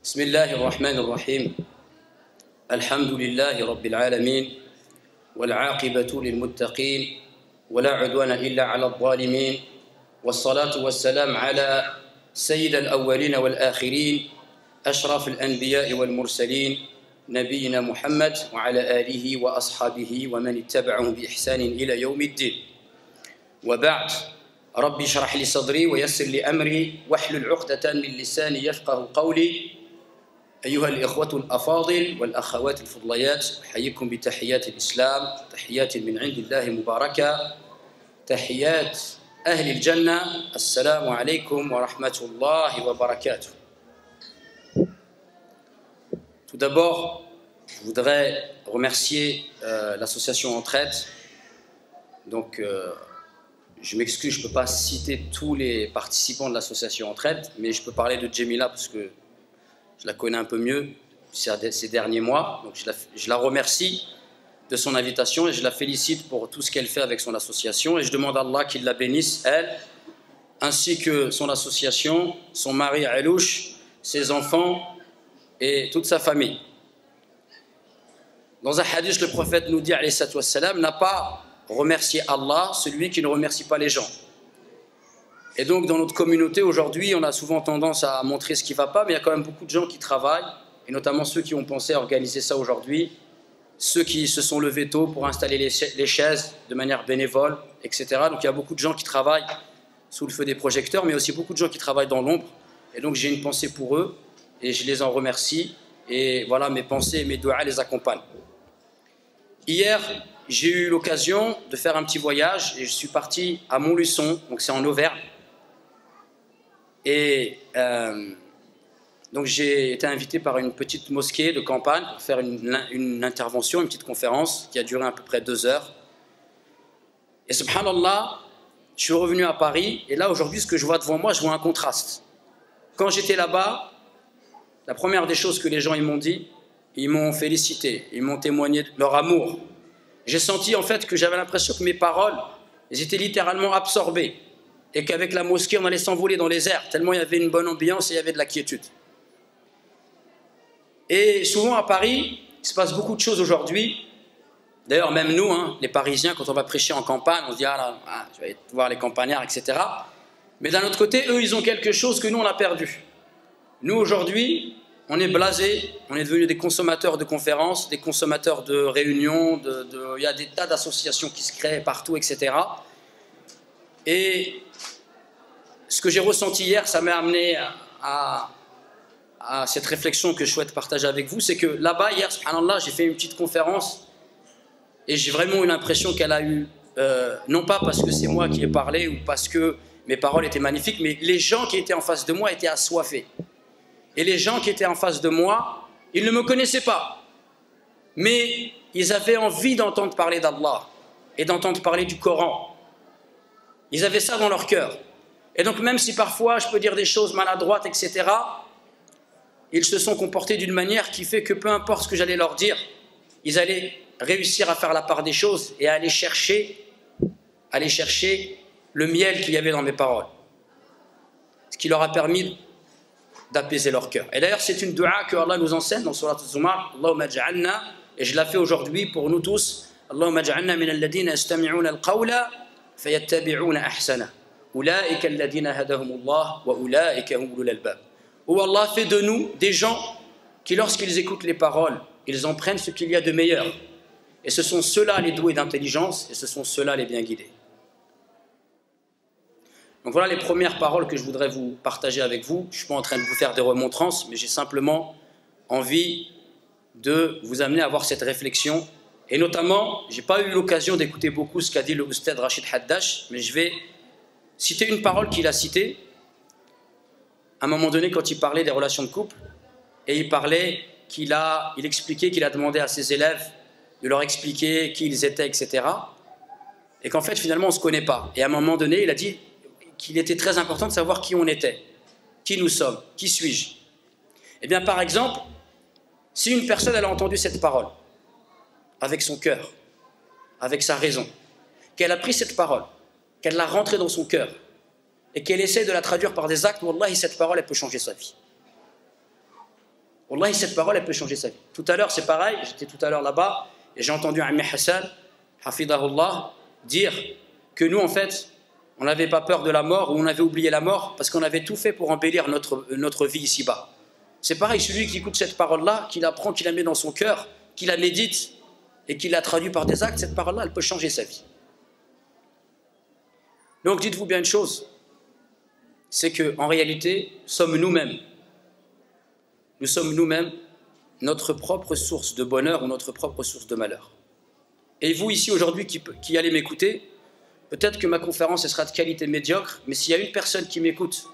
بسم الله الرحمن الرحيم الحمد لله رب العالمين والعاقبة للمتقين ولا عدوان إلا على الظالمين والصلاة والسلام على سيد الأولين والآخرين أشرف الأنبياء والمرسلين نبينا محمد وعلى آله وأصحابه ومن اتبعهم بإحسان إلى يوم الدين وبعد ربي اشرح لي صدري ويسر لي أمري واحلل عقدة من لساني يفقه قولي أيها الإخوة الأفاضل والأخوات الفضليات أحييكم بتحيات الإسلام تحيات من عند الله مباركة تحيات أهل الجنة السلام عليكم ورحمة الله وبركاته. Tout d'abord, je voudrais remercier l'association Entraide. Donc, je m'excuse, je ne peux pas citer tous les participants de l'association Entraide, mais je peux parler de Djemila parce que je la connais un peu mieux ces derniers mois. Donc je la remercie de son invitation et je la félicite pour tout ce qu'elle fait avec son association. Et je demande à Allah qu'il la bénisse, elle, ainsi que son association, son mari Alouche, ses enfants et toute sa famille. Dans un hadith, le prophète nous dit, alayhi salatu wassalam, n'a pas remercié Allah, celui qui ne remercie pas les gens. Et donc dans notre communauté aujourd'hui, on a souvent tendance à montrer ce qui ne va pas, mais il y a quand même beaucoup de gens qui travaillent, et notamment ceux qui ont pensé à organiser ça aujourd'hui, ceux qui se sont levés tôt pour installer les chaises de manière bénévole, etc. Donc il y a beaucoup de gens qui travaillent sous le feu des projecteurs, mais aussi beaucoup de gens qui travaillent dans l'ombre. Et donc j'ai une pensée pour eux, et je les en remercie, et voilà, mes pensées et mes doigts les accompagnent. Hier, j'ai eu l'occasion de faire un petit voyage, et je suis parti à Montluçon, donc c'est en Auvergne. Et donc j'ai été invité par une petite mosquée de campagne pour faire une intervention, une petite conférence qui a duré à peu près 2 heures. Et subhanallah, je suis revenu à Paris et là aujourd'hui ce que je vois devant moi, je vois un contraste. Quand j'étais là-bas, la première des choses que les gens ils m'ont dit, ils m'ont félicité, ils m'ont témoigné de leur amour. J'ai senti en fait que j'avais l'impression que mes paroles, elles étaient littéralement absorbées. Et qu'avec la mosquée, on allait s'envoler dans les airs, tellement il y avait une bonne ambiance et il y avait de la quiétude. Et souvent à Paris, il se passe beaucoup de choses aujourd'hui. D'ailleurs, même nous, hein, les Parisiens, quand on va prêcher en campagne, on se dit « Ah là, tu vas voir les campagnards, etc. » Mais d'un autre côté, eux, ils ont quelque chose que nous, on a perdu. Nous, aujourd'hui, on est blasés, on est devenus des consommateurs de conférences, des consommateurs de réunions, il y a des tas d'associations qui se créent partout, etc. Et ce que j'ai ressenti hier, ça m'a amené à cette réflexion que je souhaite partager avec vous, c'est que là-bas, hier, subhanallah, j'ai fait une petite conférence et j'ai vraiment eu l'impression qu'elle a eu, non pas parce que c'est moi qui ai parlé ou parce que mes paroles étaient magnifiques, mais les gens qui étaient en face de moi étaient assoiffés. Et les gens qui étaient en face de moi, ils ne me connaissaient pas, mais ils avaient envie d'entendre parler d'Allah et d'entendre parler du Coran. Ils avaient ça dans leur cœur. Et donc même si parfois je peux dire des choses maladroites, etc., ils se sont comportés d'une manière qui fait que peu importe ce que j'allais leur dire, ils allaient réussir à faire la part des choses et à aller chercher le miel qu'il y avait dans mes paroles. Ce qui leur a permis d'apaiser leur cœur. Et d'ailleurs c'est une dua que Allah nous enseigne dans Surat Az-Zumar, Allahumma ja'alna, et je la fais aujourd'hui pour nous tous, Allahumma ja'alna min alladhina yastami'una al-qawla fayattabi'una ahsana. أولئك الذين هداهم الله وأولئك هم أولو الألباب. Où Allah fait de nous des gens qui, lorsqu'ils écoutent les paroles, ils en prennent ce qu'il y a de meilleur. Et ce sont ceux-là les doués d'intelligence et ce sont ceux-là les bien guidés. Donc voilà les premières paroles que je voudrais vous partager avec vous. Je ne suis pas en train de vous faire des remontrances, mais j'ai simplement envie de vous amener à avoir cette réflexion. Et notamment, je n'ai pas eu l'occasion d'écouter beaucoup ce qu'a dit le Oustad Rachid Haddash, mais je vais citer une parole qu'il a citée à un moment donné quand il parlait des relations de couple, et il expliquait qu'il a demandé à ses élèves de leur expliquer qui ils étaient, etc. Et qu'en fait finalement on ne se connaît pas. Et à un moment donné il a dit qu'il était très important de savoir qui on était, qui nous sommes, qui suis-je. Et bien par exemple, si une personne elle a entendu cette parole avec son cœur, avec sa raison, qu'elle a pris cette parole, qu'elle l'a rentrée dans son cœur et qu'elle essaie de la traduire par des actes, wallahi, cette parole, elle peut changer sa vie. Wallahi, cette parole, elle peut changer sa vie. Tout à l'heure, c'est pareil, j'étais tout à l'heure là-bas, et j'ai entendu Ammi Hassan, Hafidahullah, dire que nous, en fait, on n'avait pas peur de la mort, ou on avait oublié la mort, parce qu'on avait tout fait pour embellir notre vie ici-bas. C'est pareil, celui qui écoute cette parole-là, qui la prend, qui la met dans son cœur, qui la médite, et qui la traduit par des actes, cette parole-là, elle peut changer sa vie. Donc dites-vous bien une chose, c'est qu'en réalité, sommes nous-mêmes notre propre source de bonheur ou notre propre source de malheur. Et vous ici aujourd'hui qui allez m'écouter, peut-être que ma conférence elle sera de qualité médiocre, mais s'il y a une personne qui m'écoute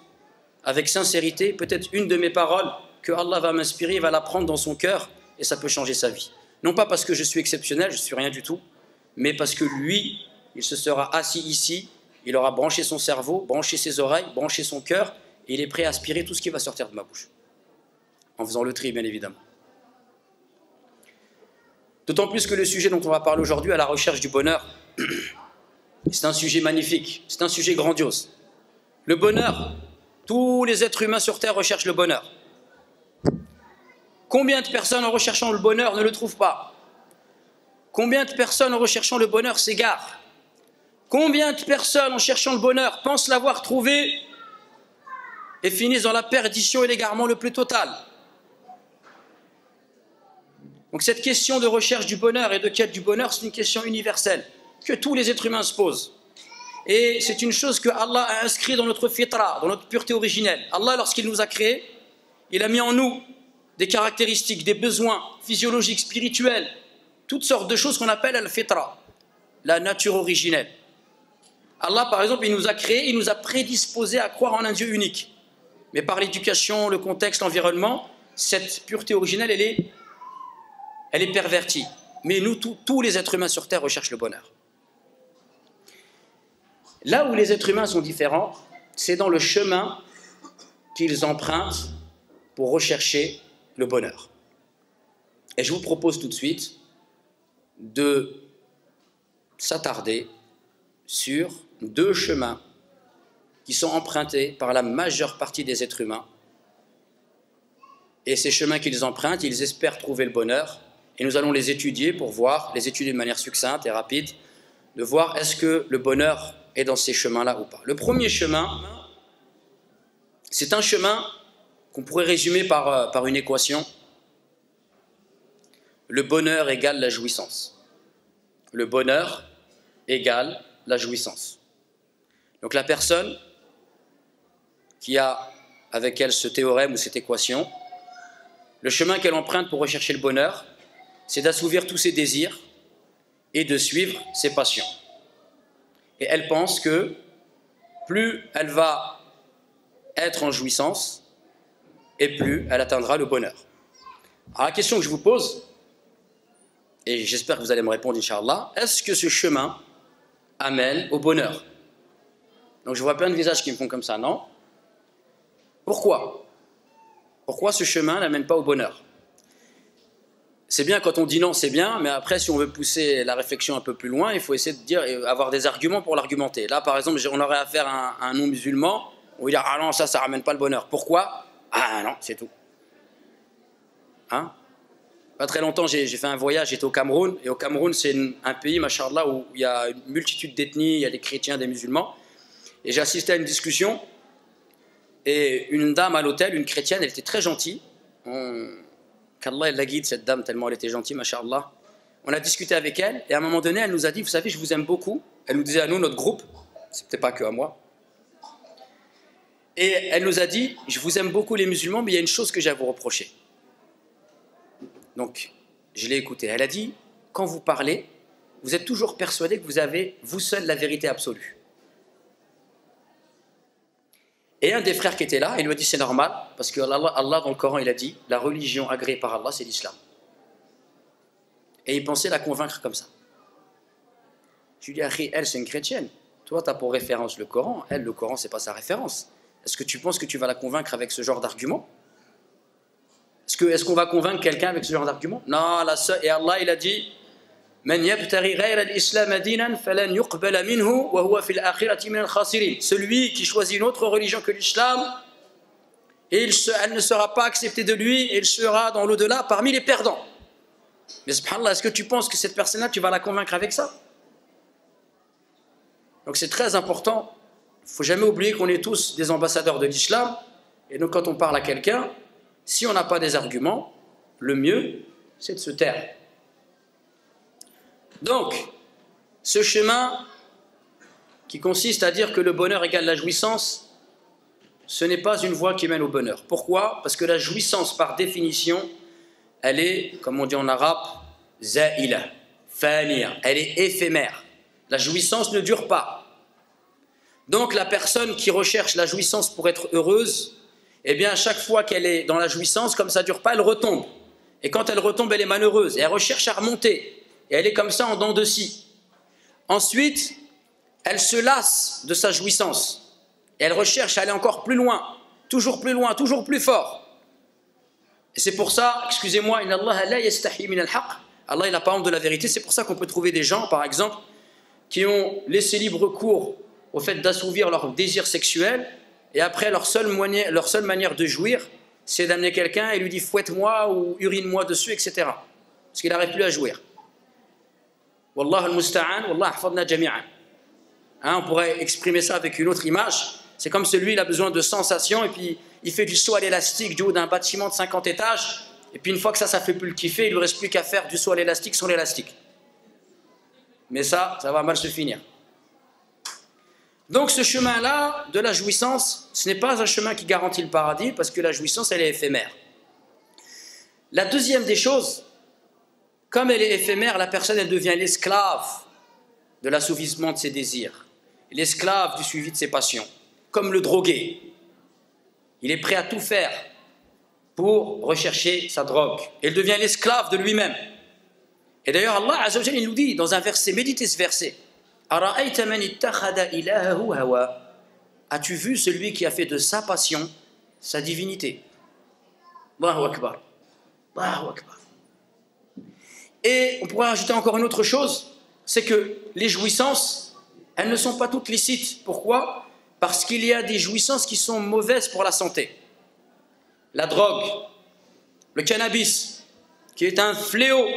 avec sincérité, peut-être une de mes paroles que Allah va m'inspirer, va la prendre dans son cœur et ça peut changer sa vie. Non pas parce que je suis exceptionnel, je ne suis rien du tout, mais parce que lui, il se sera assis ici, il aura branché son cerveau, branché ses oreilles, branché son cœur, et il est prêt à aspirer tout ce qui va sortir de ma bouche. En faisant le tri, bien évidemment. D'autant plus que le sujet dont on va parler aujourd'hui, à la recherche du bonheur, c'est un sujet magnifique, c'est un sujet grandiose. Le bonheur, tous les êtres humains sur Terre recherchent le bonheur. Combien de personnes en recherchant le bonheur ne le trouvent pas? Combien de personnes en recherchant le bonheur s'égarent? Combien de personnes en cherchant le bonheur pensent l'avoir trouvé et finissent dans la perdition et l'égarement le plus total? Donc cette question de recherche du bonheur et de quête du bonheur, c'est une question universelle que tous les êtres humains se posent. Et c'est une chose que Allah a inscrit dans notre fitra, dans notre pureté originelle. Allah, lorsqu'il nous a créés, il a mis en nous des caractéristiques, des besoins physiologiques, spirituels, toutes sortes de choses qu'on appelle al-fitra, la nature originelle. Allah, par exemple, il nous a créés, il nous a prédisposés à croire en un Dieu unique. Mais par l'éducation, le contexte, l'environnement, cette pureté originelle, elle est pervertie. Mais nous, tous les êtres humains sur Terre recherchent le bonheur. Là où les êtres humains sont différents, c'est dans le chemin qu'ils empruntent pour rechercher le bonheur. Et je vous propose tout de suite de s'attarder sur deux chemins qui sont empruntés par la majeure partie des êtres humains. Et ces chemins qu'ils empruntent, ils espèrent trouver le bonheur. Et nous allons les étudier pour voir, les étudier de manière succincte et rapide, de voir est-ce que le bonheur est dans ces chemins-là ou pas. Le premier chemin, c'est un chemin qu'on pourrait résumer par une équation. Le bonheur égale la jouissance. Le bonheur égale la jouissance. Donc la personne qui a avec elle ce théorème ou cette équation, le chemin qu'elle emprunte pour rechercher le bonheur, c'est d'assouvir tous ses désirs et de suivre ses passions. Et elle pense que plus elle va être en jouissance, et plus elle atteindra le bonheur. Alors la question que je vous pose, et j'espère que vous allez me répondre, Inch'Allah, est-ce que ce chemin amène au bonheur? Donc je vois plein de visages qui me font comme ça, non? Pourquoi? Pourquoi ce chemin n'amène pas au bonheur? C'est bien quand on dit non, c'est bien, mais après, si on veut pousser la réflexion un peu plus loin, il faut essayer de dire, avoir des arguments pour l'argumenter. Là, par exemple, on aurait affaire à un non-musulman, on va dire, ah non, ça ne ramène pas le bonheur. Pourquoi? Ah non, c'est tout. Hein? Pas très longtemps, j'ai fait un voyage, j'étais au Cameroun, et au Cameroun, c'est un pays, machallah, où il y a une multitude d'ethnies, il y a des chrétiens, des musulmans, et j'ai assisté à une discussion, et une dame à l'hôtel, une chrétienne, elle était très gentille, qu'Allah la guide, cette dame, tellement elle était gentille, machallah. On a discuté avec elle, et à un moment donné, elle nous a dit, vous savez, je vous aime beaucoup. Elle nous disait à nous, notre groupe, c'était pas que à moi. Et elle nous a dit, je vous aime beaucoup les musulmans, mais il y a une chose que j'ai à vous reprocher. Donc, je l'ai écoutée. Elle a dit, quand vous parlez, vous êtes toujours persuadé que vous avez, vous seul, la vérité absolue. Et un des frères qui était là, il lui a dit, c'est normal, parce que Allah, dans le Coran, il a dit, la religion agréée par Allah, c'est l'islam. Et il pensait la convaincre comme ça. Je lui ai dit, elle, c'est une chrétienne. Toi, tu as pour référence le Coran. Elle, le Coran, c'est pas sa référence. Est-ce que tu penses que tu vas la convaincre avec ce genre d'argument? Est-ce qu'on va convaincre quelqu'un avec ce genre d'argument? Non, et Allah, il a dit, celui qui choisit une autre religion que l'islam, et elle ne sera pas acceptée de lui et il sera dans l'au-delà parmi les perdants. Mais subhanallah, est-ce que tu penses que cette personne-là, tu vas la convaincre avec ça? Donc c'est très important. Il ne faut jamais oublier qu'on est tous des ambassadeurs de l'islam. Et donc quand on parle à quelqu'un, si on n'a pas des arguments, le mieux, c'est de se taire. Donc, ce chemin qui consiste à dire que le bonheur égale la jouissance, ce n'est pas une voie qui mène au bonheur. Pourquoi? Parce que la jouissance, par définition, elle est, comme on dit en arabe, za'ila, faniya, elle est éphémère. La jouissance ne dure pas. Donc la personne qui recherche la jouissance pour être heureuse, eh bien à chaque fois qu'elle est dans la jouissance, comme ça ne dure pas, elle retombe. Et quand elle retombe, elle est malheureuse. Et elle recherche à remonter. Et elle est comme ça en dents de scie. Ensuite, elle se lasse de sa jouissance. Et elle recherche à aller encore plus loin, toujours plus fort. Et c'est pour ça, excusez-moi, Allah il n'a pas honte de la vérité. C'est pour ça qu'on peut trouver des gens, par exemple, qui ont laissé libre cours au fait d'assouvir leur désir sexuel, et après leur seule manière de jouir, c'est d'amener quelqu'un et lui dit fouette-moi ou urine-moi dessus, etc. Parce qu'il n'arrive plus à jouir. Wallah al-musta'an, wallah ahfadna jami'an. On pourrait exprimer ça avec une autre image. C'est comme celui, il a besoin de sensations, et puis il fait du saut à l'élastique du haut d'un bâtiment de 50 étages, et puis une fois que ça fait plus le kiffer, il ne lui reste plus qu'à faire du saut à l'élastique sur l'élastique. Mais ça va mal se finir. Donc ce chemin-là de la jouissance, ce n'est pas un chemin qui garantit le paradis, parce que la jouissance, elle est éphémère. La deuxième des choses, comme elle est éphémère, la personne, elle devient l'esclave de l'assouvissement de ses désirs, l'esclave du suivi de ses passions, comme le drogué. Il est prêt à tout faire pour rechercher sa drogue. Il devient l'esclave de lui-même. Et d'ailleurs, Allah Azza wa Jalla, il nous dit dans un verset, méditez ce verset, as-tu vu celui qui a fait de sa passion sa divinité? Allahu Akbar. Allahu Akbar. Et on pourrait ajouter encore une autre chose, c'est que les jouissances, elles ne sont pas toutes licites. Pourquoi? Parce qu'il y a des jouissances qui sont mauvaises pour la santé. La drogue, le cannabis, qui est un fléau,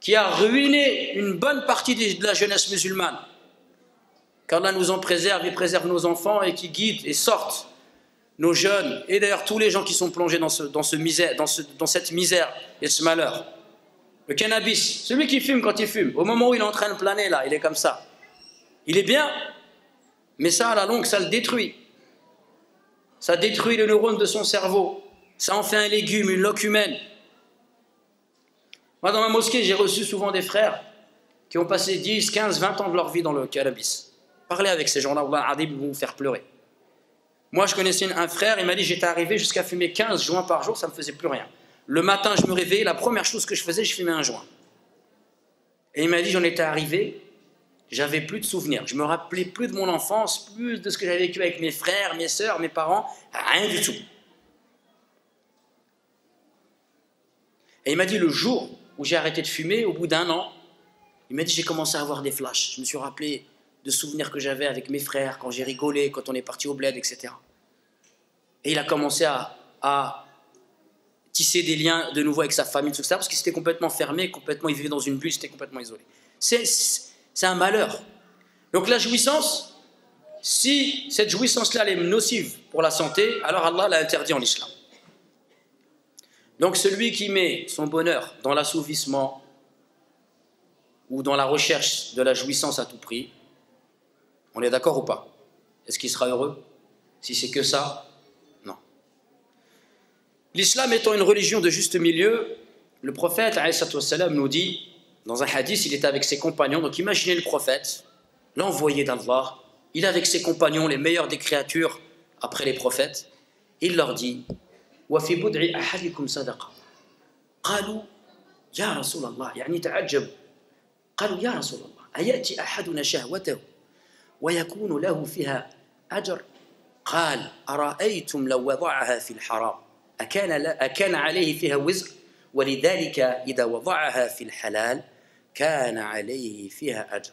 qui a ruiné une bonne partie de la jeunesse musulmane. Qu'Allah nous en préserve et préserve nos enfants et qui guide et sorte nos jeunes et d'ailleurs tous les gens qui sont plongés dans cette misère et ce malheur. Le cannabis, celui qui fume quand il fume, au moment où il est en train de planer là, il est comme ça. Il est bien, mais ça à la longue, ça le détruit. Ça détruit les neurones de son cerveau. Ça en fait un légume, une loque humaine. Moi, dans ma mosquée, j'ai reçu souvent des frères qui ont passé 10, 15, 20 ans de leur vie dans le cannabis. Parlez avec ces gens-là, ils vont vous faire pleurer. Moi, je connaissais un frère, il m'a dit, j'étais arrivé jusqu'à fumer 15 joints par jour, ça ne me faisait plus rien. Le matin, je me réveillais, la première chose que je faisais, je fumais un joint. Et il m'a dit, j'en étais arrivé, j'avais plus de souvenirs. Je me rappelais plus de mon enfance, plus de ce que j'avais vécu avec mes frères, mes sœurs, mes parents, rien du tout. Et il m'a dit, le jour où j'ai arrêté de fumer, au bout d'un an, il m'a dit, j'ai commencé à avoir des flashs. Je me suis rappelé de souvenirs que j'avais avec mes frères, quand j'ai rigolé, quand on est parti au bled, etc. Et il a commencé à tisser des liens de nouveau avec sa famille, tout ça, parce qu'il s'était complètement fermé, il vivait dans une bulle, il était complètement isolé. C'est un malheur. Donc la jouissance, si cette jouissance-là elle est nocive pour la santé, alors Allah l'a interdit en islam. Donc celui qui met son bonheur dans l'assouvissement ou dans la recherche de la jouissance à tout prix, on est d'accord ou pas? Est-ce qu'il sera heureux? Si c'est que ça, non. L'islam étant une religion de juste milieu, le prophète nous dit, dans un hadith, il était avec ses compagnons, donc imaginez le prophète, l'envoyé d'Allah, il est avec ses compagnons, les meilleurs des créatures après les prophètes, il leur dit, وفي بدع أحدكم صدقة قالوا يا رسول الله يعني تعجبوا قالوا يا رسول الله أيأتي أحدنا شهوته ويكون له فيها أجر قال أرأيتم لو وضعها في الحرام أكان عليه فيها وزر ولذلك إذا وضعها في الحلال كان عليه فيها أجر.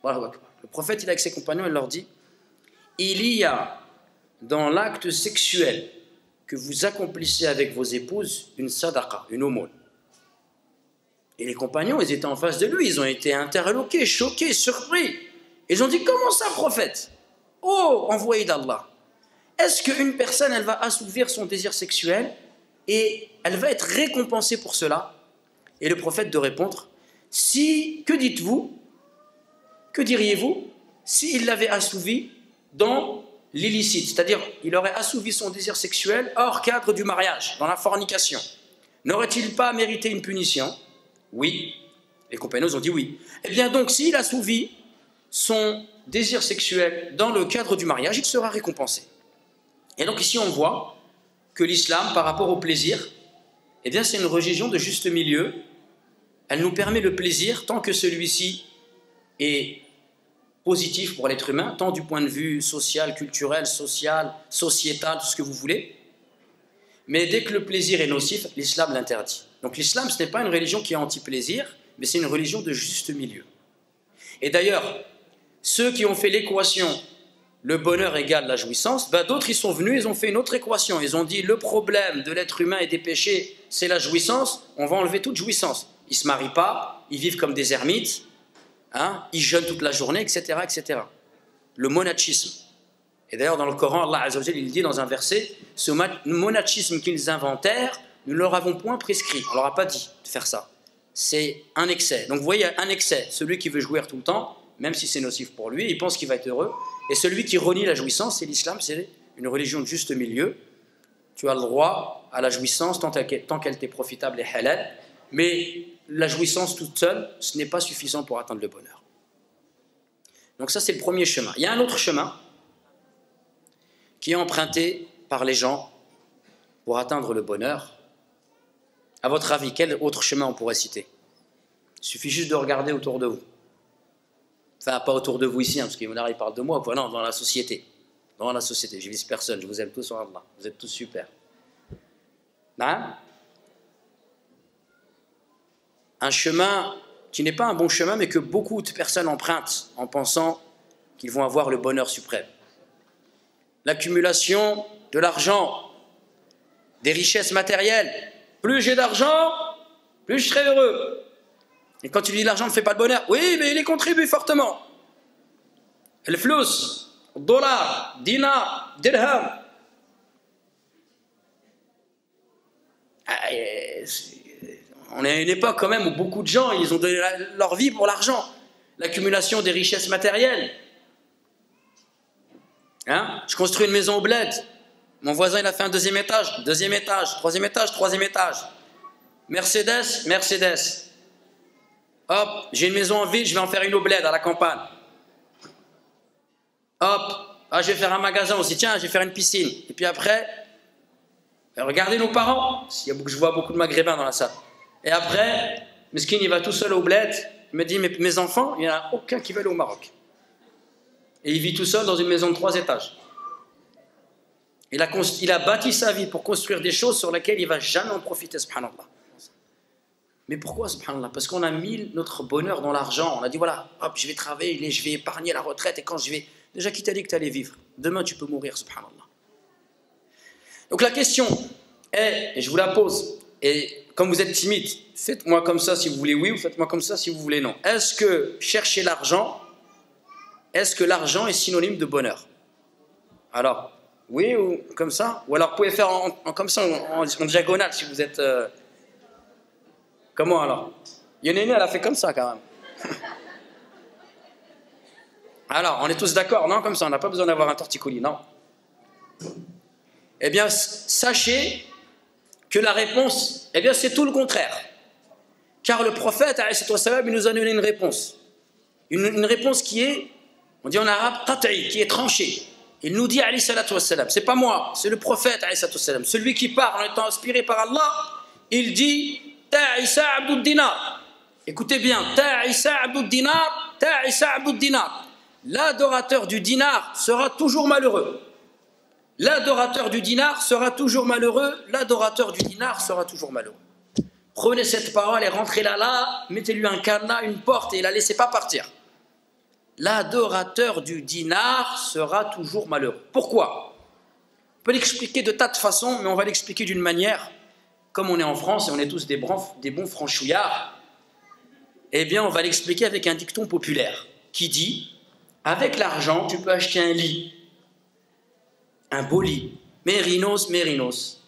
الله أكبر. Le prophète il est avec ses compagnons, il leur dit, il y a dans l'acte sexuel que vous accomplissez avec vos épouses une sadaqa, une aumône. Et les compagnons, ils étaient en face de lui, ils ont été interloqués, choqués, surpris. Ils ont dit, comment ça, prophète? Oh, envoyé d'Allah. Est-ce qu'une personne, elle va assouvir son désir sexuel et elle va être récompensée pour cela? Et le prophète de répondre, que dites-vous? Que diriez-vous s'il l'avait assouvi dans l'illicite? C'est-à-dire, il aurait assouvi son désir sexuel hors cadre du mariage, dans la fornication. N'aurait-il pas mérité une punition? Oui. Les compagnons ont dit oui. Eh bien donc, s'il assouvit son désir sexuel dans le cadre du mariage, il sera récompensé. Et donc ici, on voit que l'islam, par rapport au plaisir, eh bien c'est une religion de juste milieu. Elle nous permet le plaisir tant que celui-ci est positif pour l'être humain, tant du point de vue social, culturel, social, sociétal, tout ce que vous voulez. Mais dès que le plaisir est nocif, l'islam l'interdit. Donc l'islam, ce n'est pas une religion qui est anti-plaisir, mais c'est une religion de juste milieu. Et d'ailleurs, ceux qui ont fait l'équation le bonheur égale la jouissance, ben d'autres ils sont venus, ils ont fait une autre équation. Ils ont dit le problème de l'être humain et des péchés, c'est la jouissance, on va enlever toute jouissance. Ils ne se marient pas, ils vivent comme des ermites, hein, ils jeûnent toute la journée, etc., etc. Le monachisme. Et d'ailleurs dans le Coran, Allah Azza wa Jalla, il dit dans un verset, ce monachisme qu'ils inventèrent, nous ne leur avons point prescrit. On ne leur a pas dit de faire ça. C'est un excès. Donc vous voyez, un excès. Celui qui veut jouir tout le temps, même si c'est nocif pour lui, il pense qu'il va être heureux. Et celui qui renie la jouissance, c'est l'islam, c'est une religion de juste milieu. Tu as le droit à la jouissance tant qu'elle t'est profitable et halal, mais la jouissance toute seule, ce n'est pas suffisant pour atteindre le bonheur. Donc ça, c'est le premier chemin. Il y a un autre chemin qui est emprunté par les gens pour atteindre le bonheur. À votre avis, quel autre chemin on pourrait citer? Il suffit juste de regarder autour de vous. Enfin, pas autour de vous ici, hein, parce qu'il parle de moi, non, dans la société. Dans la société, je ne vise personne, je vous aime tous en Allah. Vous êtes tous super. Hein? Un chemin qui n'est pas un bon chemin, mais que beaucoup de personnes empruntent en pensant qu'ils vont avoir le bonheur suprême. L'accumulation de l'argent, des richesses matérielles. Plus j'ai d'argent, plus je serai heureux. Et quand tu dis l'argent ne fait pas le bonheur, oui, mais il y contribue fortement. Le flous, dollar, dinar, dirham. On est à une époque quand même où beaucoup de gens, ils ont donné leur vie pour l'argent. L'accumulation des richesses matérielles. Hein? Je construis une maison au bled. Mon voisin, il a fait un deuxième étage, troisième étage. Mercedes, Mercedes. Hop, j'ai une maison en ville, je vais en faire une au bled, à la campagne. Hop, je vais faire un magasin aussi, tiens, je vais faire une piscine. Et puis après, regardez nos parents, je vois beaucoup de maghrébins dans la salle. Et après, Meskin, il va tout seul au bled, il me dit, mais mes enfants, il n'y en a aucun qui veut aller au Maroc. Et il vit tout seul dans une maison de 3 étages. Il a bâti sa vie pour construire des choses sur lesquelles il ne va jamais en profiter, subhanallah. Mais pourquoi, subhanallah? Parce qu'on a mis notre bonheur dans l'argent. On a dit, voilà, hop, je vais travailler, je vais épargner la retraite, et quand je vais... Déjà, qui t'a dit que tu allais vivre? Demain, tu peux mourir, subhanallah. Donc la question est, et je vous la pose, et comme vous êtes timide, faites-moi comme ça si vous voulez oui, ou faites-moi comme ça si vous voulez non. Est-ce que chercher l'argent, est-ce que l'argent est synonyme de bonheur? Alors, oui ou comme ça? Ou alors vous pouvez faire comme ça, en diagonale, si vous êtes... Comment alors? Yonéné, elle a fait comme ça quand même. Alors, on est tous d'accord, non? Comme ça, on n'a pas besoin d'avoir un torticolis, non? Eh bien, sachez que la réponse, eh bien, c'est tout le contraire. Car le prophète, alayhi salam, il nous a donné une réponse. Une réponse qui est, on dit en arabe, qat'i, qui est tranchée. Il nous dit, alayhi salam, c'est pas moi, c'est le prophète, alayhi salam. Celui qui parle en étant inspiré par Allah, il dit, ta'isa abdud dinar. Écoutez bien, ta'isa abdud dinar, ta'isa abdud dinar. L'adorateur du dinar sera toujours malheureux. L'adorateur du dinar sera toujours malheureux. L'adorateur du dinar sera toujours malheureux. Prenez cette parole et rentrez-la là, mettez-lui un cadenas, une porte et la laissez pas partir. L'adorateur du dinar sera toujours malheureux. Pourquoi? On peut l'expliquer de tas de façons, mais on va l'expliquer d'une manière, comme on est en France et on est tous des bons franchouillards, eh bien on va l'expliquer avec un dicton populaire qui dit « Avec l'argent, tu peux acheter un lit, un beau lit, mérinos, mérinos,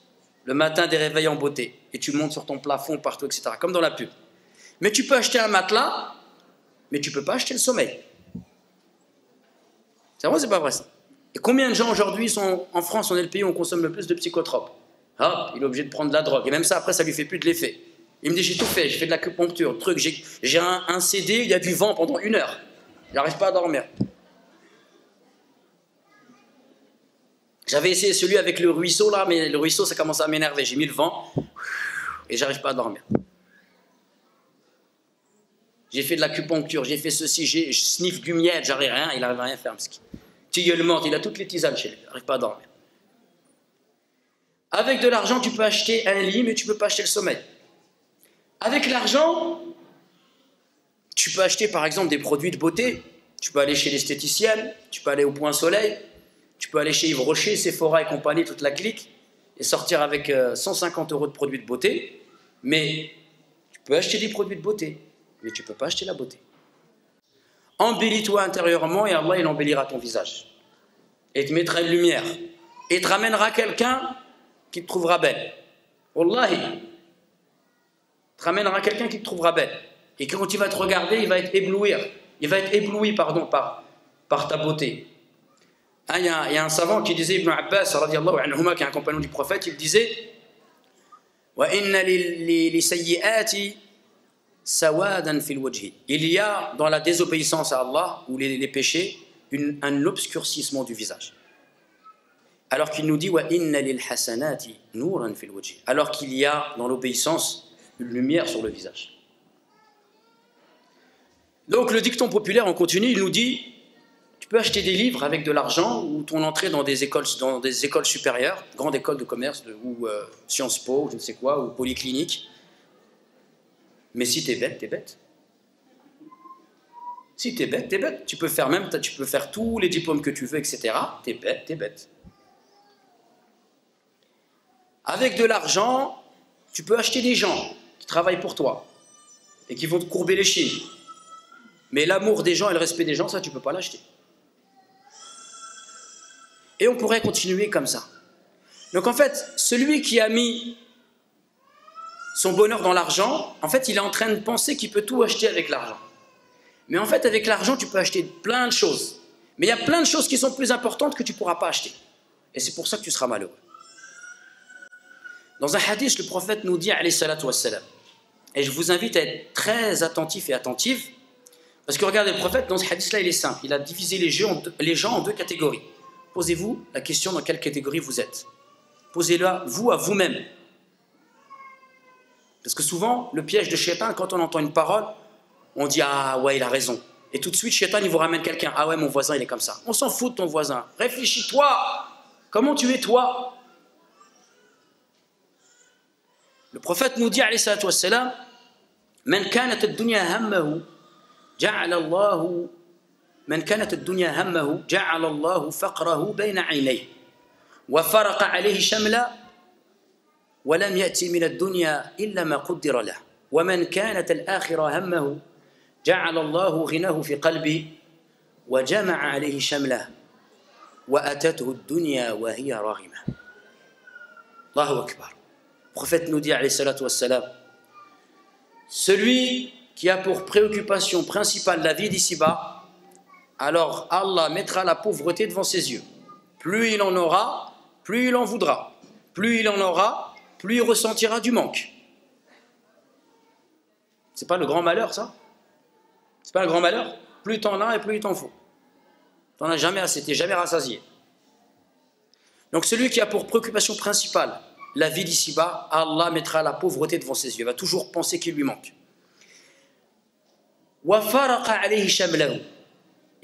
le matin des réveils en beauté, et tu montes sur ton plafond partout, etc. » Comme dans la pub. Mais tu peux acheter un matelas, mais tu ne peux pas acheter le sommeil. C'est vrai ou c'est pas vrai ça? Et combien de gens aujourd'hui sont en France, on est le pays où on consomme le plus de psychotropes. Hop, il est obligé de prendre de la drogue. Et même ça, après, ça lui fait plus de l'effet. Il me dit, j'ai tout fait, j'ai fait de l'acupuncture, truc, j'ai un CD, il y a du vent pendant 1 heure. Il n'arrive pas à dormir. J'avais essayé celui avec le ruisseau là, mais le ruisseau, ça commence à m'énerver. J'ai mis le vent et j'arrive pas à dormir. J'ai fait de l'acupuncture, j'ai fait ceci, je sniffe du miel, j'arrive rien, il n'arrive à rien faire. Tilleul morte, il a toutes les tisanes chez lui, il n'arrive pas à dormir. Avec de l'argent, tu peux acheter un lit, mais tu ne peux pas acheter le sommeil. Avec l'argent, tu peux acheter par exemple des produits de beauté. Tu peux aller chez l'esthéticienne, tu peux aller au Point Soleil, tu peux aller chez Yves Rocher, Sephora et compagnie, toute la clique, et sortir avec 150 € de produits de beauté. Mais tu peux acheter des produits de beauté, mais tu ne peux pas acheter la beauté. Embellis-toi intérieurement et Allah il embellira ton visage. Et te mettra une lumière. Et te ramènera quelqu'un qui te trouvera belle. Wallahi. Te ramènera quelqu'un qui te trouvera belle. Et quand il va te regarder, il va être ébloui par ta beauté. Il y a un savant qui disait, Ibn Abbas, radiallahu anhuma, qui est un compagnon du prophète, il disait wa inna li sayyi'ati sawadan fil wajhi. Il y a dans la désobéissance à Allah ou les péchés un obscurcissement du visage. Alors qu'il nous dit wa inna lil hasanati nuran fil wajhi. Alors qu'il y a dans l'obéissance une lumière sur le visage. Donc le dicton populaire, on continue, il nous dit tu peux acheter des livres avec de l'argent ou ton entrée dans des écoles supérieures, grandes écoles de commerce ou Sciences Po, je ne sais quoi, ou Polyclinique. Mais si t'es bête, t'es bête. Si t'es bête, t'es bête. Tu peux faire tous les diplômes que tu veux, etc. T'es bête, t'es bête. Avec de l'argent, tu peux acheter des gens qui travaillent pour toi et qui vont te courber les chines. Mais l'amour des gens et le respect des gens, ça, tu ne peux pas l'acheter. Et on pourrait continuer comme ça. Donc en fait, celui qui a mis son bonheur dans l'argent, en fait, il est en train de penser qu'il peut tout acheter avec l'argent. Mais en fait, avec l'argent, tu peux acheter plein de choses. Mais il y a plein de choses qui sont plus importantes que tu ne pourras pas acheter. Et c'est pour ça que tu seras malheureux. Dans un hadith, le prophète nous dit, alayhi salatu wassalam, et je vous invite à être très attentif et attentive, parce que regardez, le prophète, dans ce hadith-là, il est simple. Il a divisé les gens en 2 catégories. Posez-vous la question dans quelle catégorie vous êtes. Posez-la, vous, à vous-même. Parce que souvent, le piège de Shaitan, quand on entend une parole, on dit « Ah ouais, il a raison ». Et tout de suite, Shaitan, il vous ramène quelqu'un. « Ah ouais, mon voisin, il est comme ça ». On s'en fout de ton voisin. Réfléchis-toi. Comment tu es, toi? Le prophète nous dit, alayhi salatu wassalam, « Man kanat ad-dunya hammahu, ja'ala Allahu من كانت الدنيا همه جعل الله فقره بين عينيه وفرق عليه شملا ولم يأتي من الدنيا إلا ما قدر له ومن كانت الآخرة همه جعل الله غناه في قلبه وجمع عليه شمله وأتته الدنيا وهي راغمة. الله أكبر. Le prophète nous dit, alayhi salatu wassalam, celui qui a pour préoccupation principale la vie d'ici-bas, alors Allah mettra la pauvreté devant ses yeux. Plus il en aura, plus il en voudra. Plus il en aura, plus il ressentira du manque. C'est pas le grand malheur, ça? C'est pas le grand malheur? Plus t'en as et plus il t'en faut. T'en as jamais assez, t'es jamais rassasié. Donc celui qui a pour préoccupation principale la vie d'ici-bas, Allah mettra la pauvreté devant ses yeux. Il va toujours penser qu'il lui manque. Wa faraqa alayhi shamlahu.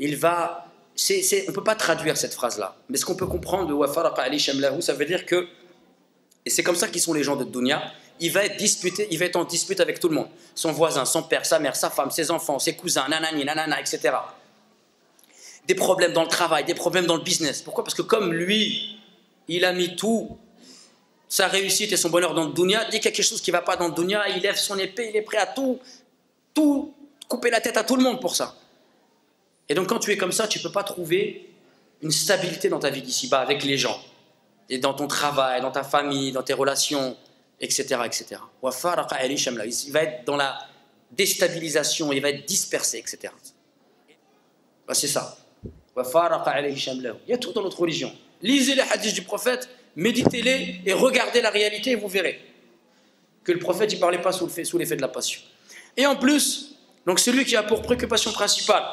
Il va, on ne peut pas traduire cette phrase-là, mais ce qu'on peut comprendre de wa faraqa alayhi shamlahu, ça veut dire que, et c'est comme ça qu'ils sont les gens de dunya, il va être en dispute avec tout le monde, son voisin, son père, sa mère, sa femme, ses enfants, ses cousins, nanani, nanana, etc. Des problèmes dans le travail, des problèmes dans le business. Pourquoi? Parce que comme lui, il a mis tout, sa réussite et son bonheur dans le dunya, dès qu'il y a quelque chose qui ne va pas dans le dunya, il lève son épée, il est prêt à tout couper la tête à tout le monde pour ça. Et donc quand tu es comme ça, tu ne peux pas trouver une stabilité dans ta vie d'ici-bas avec les gens, et dans ton travail, dans ta famille, dans tes relations, etc. etc. Il va être dans la déstabilisation, il va être dispersé, etc. Ben, c'est ça. Il y a tout dans notre religion. Lisez les hadiths du prophète, méditez-les et regardez la réalité et vous verrez que le prophète ne parlait pas sous l'effet de la passion. Et en plus, donc celui qui a pour préoccupation principale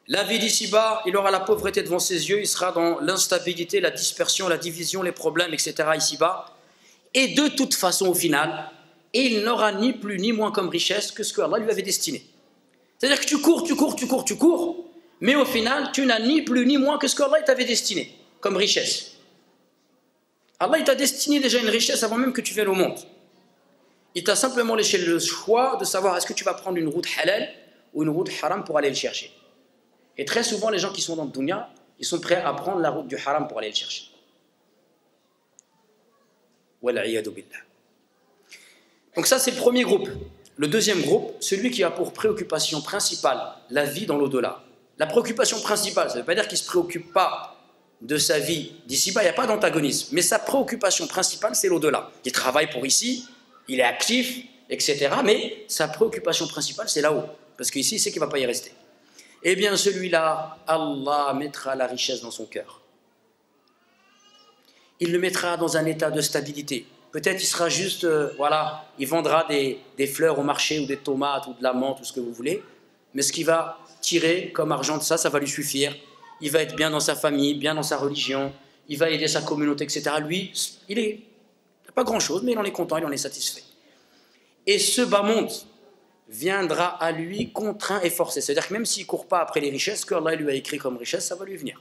la vie d'ici-bas, il aura la pauvreté devant ses yeux, il sera dans l'instabilité, la dispersion, la division, les problèmes, etc. ici-bas. Et de toute façon, au final, il n'aura ni plus ni moins comme richesse que ce que Allah lui avait destiné. C'est-à-dire que tu cours, mais au final, tu n'as ni plus ni moins que ce que Allah t'avait destiné comme richesse. Allah, il t'a destiné déjà une richesse avant même que tu viennes au monde. Il t'a simplement laissé le choix de savoir est-ce que tu vas prendre une route halal ou une route haram pour aller le chercher. Et très souvent, les gens qui sont dans le dunya, ils sont prêts à prendre la route du haram pour aller le chercher. Wal'iyadu billah. Donc ça, c'est le premier groupe. Le deuxième groupe, celui qui a pour préoccupation principale la vie dans l'au-delà. La préoccupation principale, ça ne veut pas dire qu'il ne se préoccupe pas de sa vie d'ici-bas, il n'y a pas d'antagonisme. Mais sa préoccupation principale, c'est l'au-delà. Il travaille pour ici, il est actif, etc. Mais sa préoccupation principale, c'est là-haut. Parce qu'ici, il sait qu'il ne va pas y rester. Eh bien, celui-là, Allah mettra la richesse dans son cœur. Il le mettra dans un état de stabilité. Peut-être il sera juste, voilà, il vendra des fleurs au marché ou des tomates ou de la menthe ou ce que vous voulez. Mais ce qu'il va tirer comme argent de ça, ça va lui suffire. Il va être bien dans sa famille, bien dans sa religion. Il va aider sa communauté, etc. Lui, il n'a pas grand-chose, mais il en est content, il en est satisfait. Et ce bas monde viendra à lui contraint et forcé. C'est-à-dire que même s'il ne court pas après les richesses, que Allah lui a écrit comme richesse, ça va lui venir.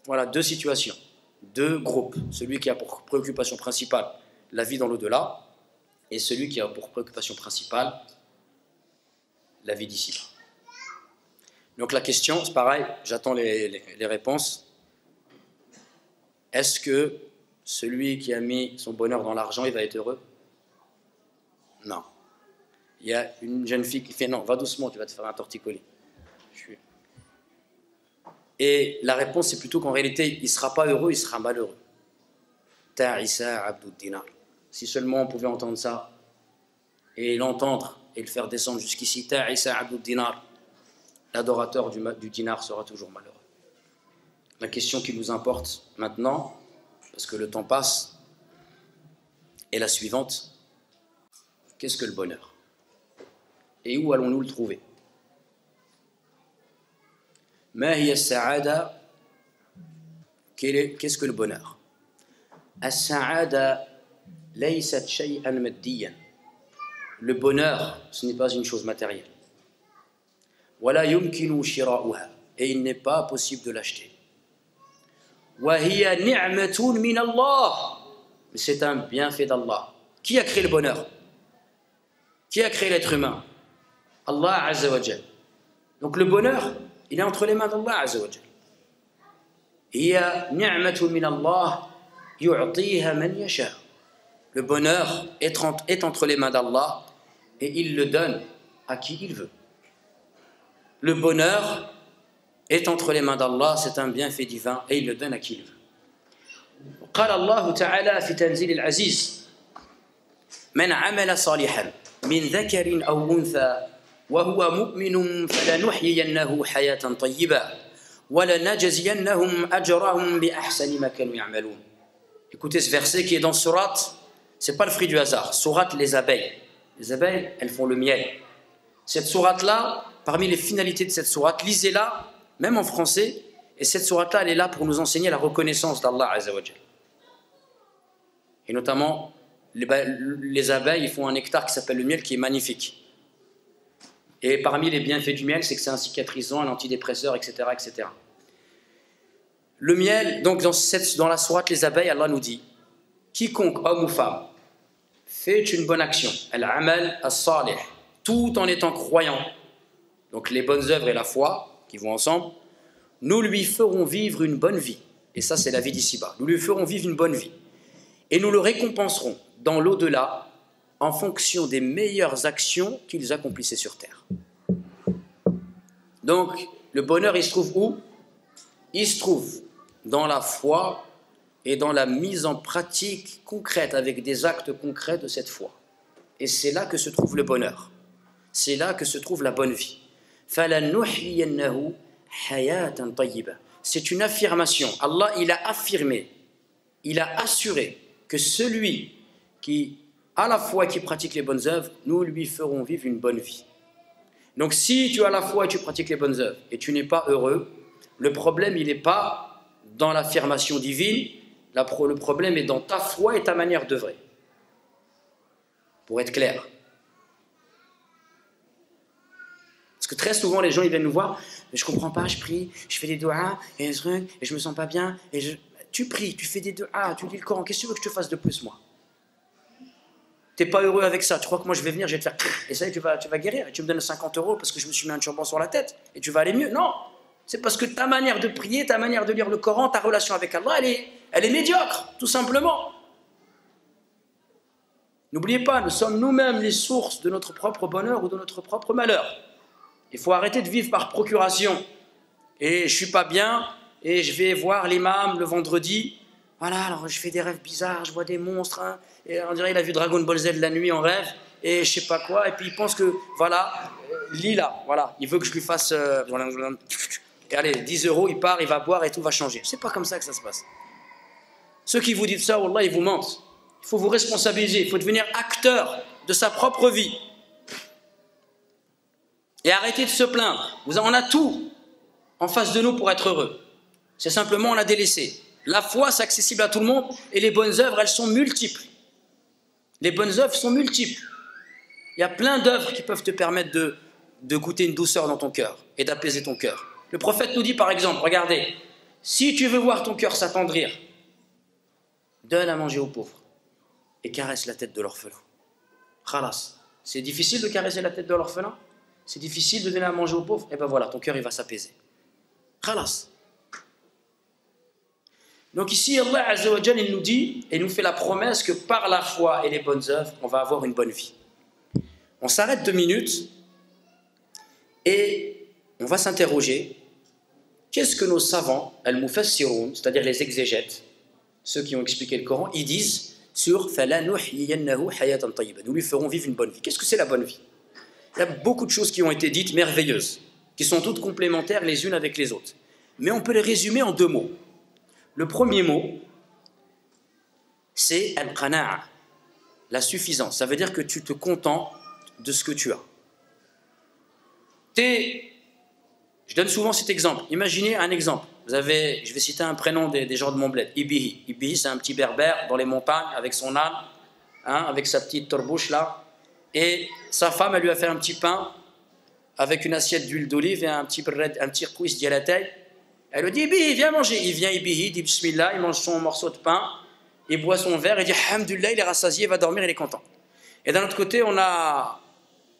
Voilà, deux situations, deux groupes. Celui qui a pour préoccupation principale la vie dans l'au-delà, et celui qui a pour préoccupation principale la vie d'ici-bas. Donc la question, c'est pareil, j'attends les réponses. Est-ce que celui qui a mis son bonheur dans l'argent, il va être heureux? Non. Il y a une jeune fille qui fait « Non, va doucement, tu vas te faire un torticolis. » Et la réponse, c'est plutôt qu'en réalité, il ne sera pas heureux, il sera malheureux. Ta'isa abdud dinar. Si seulement on pouvait entendre ça, et l'entendre, et le faire descendre jusqu'ici, Ta'isa abdud dinar, l'adorateur du dinar sera toujours malheureux. La question qui nous importe maintenant, parce que le temps passe, est la suivante. Qu'est-ce que le bonheur? Et où allons-nous le trouver? Ma hiya as-sa'ada? Qu'est-ce que le bonheur? As-sa'ada laysat shay'an maddiyan. Le bonheur, ce n'est pas une chose matérielle. Wala yumkinu shira'uha. Et il n'est pas possible de l'acheter. Wa hiya ni'matun min Allah. Mais c'est un bienfait d'Allah. Qui a créé le bonheur? Qui a créé l'être humain? Allah Azza wa Jal. Donc le bonheur, il est entre les mains d'Allah Azza wa Jal. Hiya ni'matun min Allah yu'tiha man yasha. Le bonheur est entre les mains d'Allah et il le donne à qui il veut. Le bonheur est entre les mains d'Allah, c'est un bienfait divin et il le donne à qui il veut. قال الله تعالى في تنزيل العزيز من عمل صالحا من ذكر أو أنثى وهو مؤمن فلنحيينه حياة طيبة ولنجزينهم أجرهم بأحسن ما كانوا يعملون. Écoutez ce verset qui est dans Sourate, c'est pas le fruit du hasard. Sourate, les abeilles. Les abeilles, elles font le miel. Cette sourate-là, parmi les finalités de cette sourate, lisez-la, même en français, et cette sourate-là, elle est là pour nous enseigner la reconnaissance d'Allah Azza wa Jal. Et notamment, les abeilles, ils font un nectar qui s'appelle le miel, qui est magnifique. Et parmi les bienfaits du miel, c'est que c'est un cicatrisant, un antidépresseur, etc., etc. Le miel, donc dans la sourate Les abeilles, Allah nous dit, quiconque, homme ou femme, fait une bonne action, al-amal as-salih, tout en étant croyant, donc les bonnes œuvres et la foi, qui vont ensemble, nous lui ferons vivre une bonne vie. Et ça, c'est la vie d'ici-bas. Nous lui ferons vivre une bonne vie. Et nous le récompenserons dans l'au-delà en fonction des meilleures actions qu'ils accomplissaient sur terre. Donc, le bonheur, il se trouve où? Il se trouve dans la foi et dans la mise en pratique concrète, avec des actes concrets de cette foi. Et c'est là que se trouve le bonheur. C'est là que se trouve la bonne vie. فَلَنُحْيِيَنَّهُ حَيَاةً طَيِّبَةً. C'est une affirmation. Allah, il a affirmé, il a assuré que celui qui a la foi et qui pratique les bonnes œuvres, nous lui ferons vivre une bonne vie. Donc si tu as la foi et tu pratiques les bonnes œuvres et tu n'es pas heureux, le problème, il n'est pas dans l'affirmation divine, le problème est dans ta foi et ta manière d'œuvrer. Pour être clair. Parce que très souvent, les gens, ils viennent nous voir, mais je ne comprends pas, je prie, je fais des doigts, et je ne me sens pas bien, tu pries, tu fais des doigts, tu lis le Coran, qu'est-ce que tu veux que je te fasse de plus, moi? Tu n'es pas heureux avec ça, tu crois que moi je vais venir, je vais te faire, et ça y est, tu vas guérir, et tu me donnes 50 € parce que je me suis mis un turban sur la tête, et tu vas aller mieux. Non, c'est parce que ta manière de prier, ta manière de lire le Coran, ta relation avec Allah, elle est médiocre, tout simplement. N'oubliez pas, nous sommes nous-mêmes les sources de notre propre bonheur ou de notre propre malheur. Il faut arrêter de vivre par procuration. Et je ne suis pas bien, et je vais voir l'imam le vendredi. Voilà, alors je fais des rêves bizarres, je vois des monstres. Hein, et on dirait qu'il a vu Dragon Ball Z la nuit en rêve, et je ne sais pas quoi. Et puis il pense que, voilà, Lila, voilà, il veut que je lui fasse. Et allez, 10 €, il part, il va boire et tout va changer. C'est pas comme ça que ça se passe. Ceux qui vous disent ça, wallah, ils vous mentent. Il faut vous responsabiliser, il faut devenir acteur de sa propre vie. Et arrêtez de se plaindre. On a tout en face de nous pour être heureux. C'est simplement, on l'a délaissé. La foi, c'est accessible à tout le monde et les bonnes œuvres, elles sont multiples. Les bonnes œuvres sont multiples. Il y a plein d'œuvres qui peuvent te permettre de goûter une douceur dans ton cœur et d'apaiser ton cœur. Le prophète nous dit par exemple, regardez, si tu veux voir ton cœur s'attendrir, donne à manger aux pauvres et caresse la tête de l'orphelin. Khalas. C'est difficile de caresser la tête de l'orphelin? C'est difficile de donner à manger aux pauvres? Et ben voilà, ton cœur il va s'apaiser. Khalas. Donc ici, Allah Azza wa Jal, il nous dit, et nous fait la promesse que par la foi et les bonnes œuvres, on va avoir une bonne vie. On s'arrête 2 minutes et on va s'interroger, qu'est-ce que nos savants, al-mufassiroun, c'est-à-dire les exégètes, ceux qui ont expliqué le Coran, ils disent sur « فَلَنُحْيِيَنَّهُ حَيَاةً طَيِّبًا » nous lui ferons vivre une bonne vie. Qu'est-ce que c'est la bonne vie? Il y a beaucoup de choses qui ont été dites, merveilleuses, qui sont toutes complémentaires les unes avec les autres. Mais on peut les résumer en 2 mots. Le premier mot, c'est al-qana'a, la suffisance. Ça veut dire que tu te contentes de ce que tu as. Je donne souvent cet exemple. Imaginez un exemple. Je vais citer un prénom des gens de mon bled, Ibihi. Ibihi, c'est un petit berbère dans les montagnes avec son âne, hein, avec sa petite torbouche là. Et sa femme, elle lui a fait un petit pain avec une assiette d'huile d'olive et un petit rkouis de la taille. Elle lui dit, Ibihi, viens manger. Il vient, Ibihi, dit Bismillah, il mange son morceau de pain, il boit son verre, il dit, Alhamdulillah, il est rassasié, il va dormir, il est content. Et d'un autre côté, on a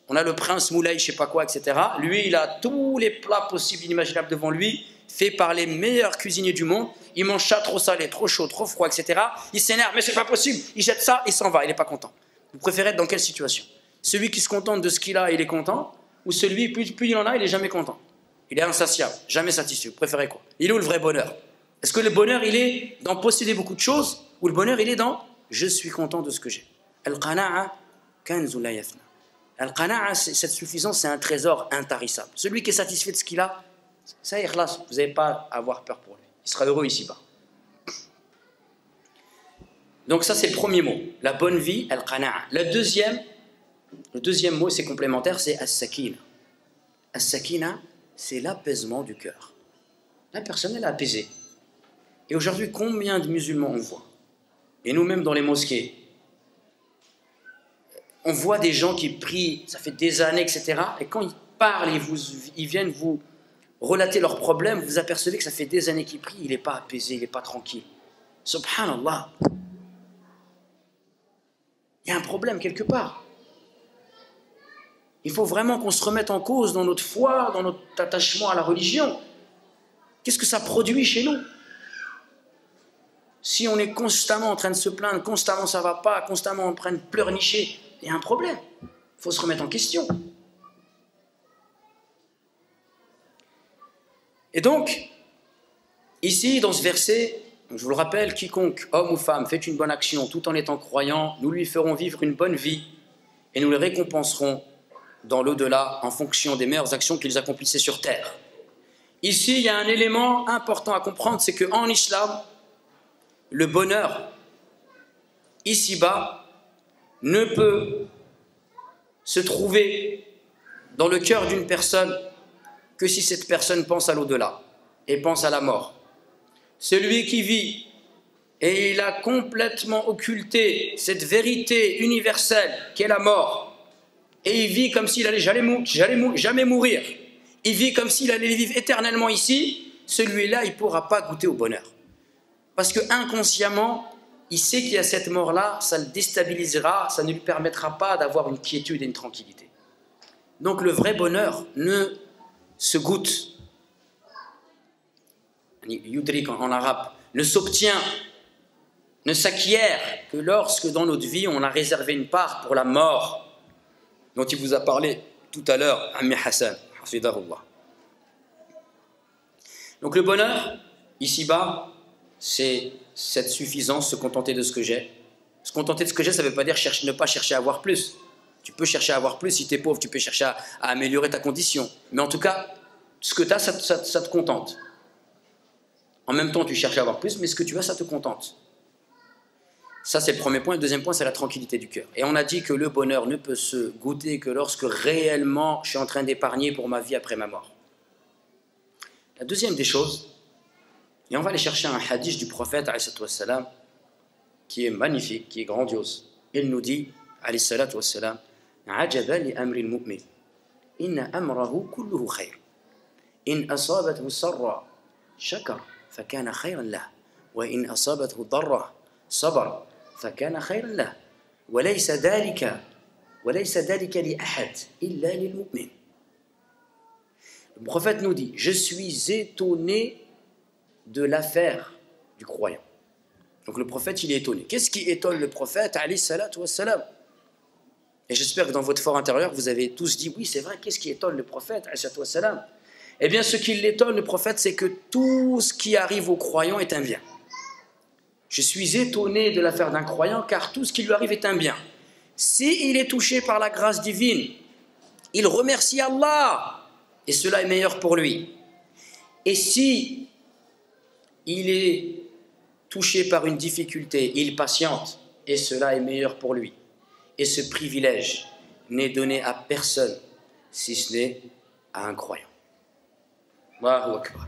le prince Moulay, je sais pas quoi, etc. Lui, il a tous les plats possibles, inimaginables devant lui, faits par les meilleurs cuisiniers du monde. Il mange ça trop salé, trop chaud, trop froid, etc. Il s'énerve, mais c'est pas possible. Il jette ça, il s'en va, il n'est pas content. Vous préférez être dans quelle situation? Celui qui se contente de ce qu'il a, il est content, ou celui, plus il en a, il est jamais content? Il est insatiable, jamais satisfait. Vous préférez quoi? Il est où le vrai bonheur? Est-ce que le bonheur, il est dans posséder beaucoup de choses, ou le bonheur, il est dans je suis content de ce que j'ai? Al-qana'a kanzun la yafna. Al-qana'a, cette suffisance, c'est un trésor intarissable. Celui qui est satisfait de ce qu'il a, ça y est, vous n'avez pas à avoir peur pour lui. Il sera heureux ici-bas. Donc ça, c'est le premier mot. La bonne vie, al-qana'a. Le deuxième mot, c'est complémentaire, c'est as-sakina. As-sakina, c'est l'apaisement du cœur. La personne, elle est apaisée. Et aujourd'hui, combien de musulmans on voit? Et nous-mêmes dans les mosquées, on voit des gens qui prient, ça fait des années, etc. Et quand ils parlent, ils viennent vous relater leurs problèmes, vous apercevez que ça fait des années qu'ils prient, il n'est pas apaisé, il n'est pas tranquille. Subhanallah. Il y a un problème quelque part. Il faut vraiment qu'on se remette en cause dans notre foi, dans notre attachement à la religion. Qu'est-ce que ça produit chez nous? Si on est constamment en train de se plaindre, constamment ça ne va pas, constamment en train de pleurnicher, il y a un problème. Il faut se remettre en question. Et donc, ici, dans ce verset, je vous le rappelle, quiconque, homme ou femme, fait une bonne action tout en étant croyant, nous lui ferons vivre une bonne vie et nous le récompenserons dans l'au-delà en fonction des meilleures actions qu'ils accomplissaient sur terre. Ici, il y a un élément important à comprendre, c'est qu'en islam, le bonheur, ici-bas, ne peut se trouver dans le cœur d'une personne que si cette personne pense à l'au-delà et pense à la mort. Celui qui vit et il a complètement occulté cette vérité universelle qu'est la mort, et il vit comme s'il allait jamais mourir, il vit comme s'il allait vivre éternellement ici, celui-là il ne pourra pas goûter au bonheur. Parce que inconsciemment, il sait qu'il y a cette mort-là, ça le déstabilisera, ça ne lui permettra pas d'avoir une quiétude et une tranquillité. Donc le vrai bonheur ne se goûte, yudrik en arabe, ne s'obtient, ne s'acquiert que lorsque dans notre vie on a réservé une part pour la mort dont il vous a parlé tout à l'heure, Ammi Hassan, hafidahullah. Donc le bonheur, ici-bas, c'est cette suffisance, se contenter de ce que j'ai. Se contenter de ce que j'ai, ça ne veut pas dire ne pas chercher à avoir plus. Tu peux chercher à avoir plus, si tu es pauvre, tu peux chercher à améliorer ta condition. Mais en tout cas, ce que tu as, ça te contente. En même temps, tu cherches à avoir plus, mais ce que tu as, ça te contente. Ça, c'est le premier point. Le deuxième point, c'est la tranquillité du cœur. Et on a dit que le bonheur ne peut se goûter que lorsque réellement je suis en train d'épargner pour ma vie après ma mort. La deuxième des choses, et on va aller chercher un hadith du prophète, salam, qui est magnifique, qui est grandiose. Il nous dit, salam, عجبا لأمر المؤمن إن أمره كله خير إن أصابته سرا شكر فكان خيرا له وإن أصابته ضرا صبر فكان خيرا له وليس ذلك لأحد إلا للمؤمن. Le prophète nous dit, je suis étonné de l'affaire du croyant. Donc le prophète, il est étonné. Qu'est-ce qui étonne le prophète, alayhi salatu wassalam? Et j'espère que dans votre fort intérieur, vous avez tous dit, oui, c'est vrai, qu'est-ce qui étonne le prophète, alayhi salatu wassalam? Eh bien, ce qui l'étonne, le prophète, c'est que tout ce qui arrive aux croyants est un bien. Je suis étonné de l'affaire d'un croyant, car tout ce qui lui arrive est un bien. S'il est touché par la grâce divine, il remercie Allah, et cela est meilleur pour lui. Et si il est touché par une difficulté, il patiente, et cela est meilleur pour lui. Et ce privilège n'est donné à personne, si ce n'est à un croyant. Allahu Akbar.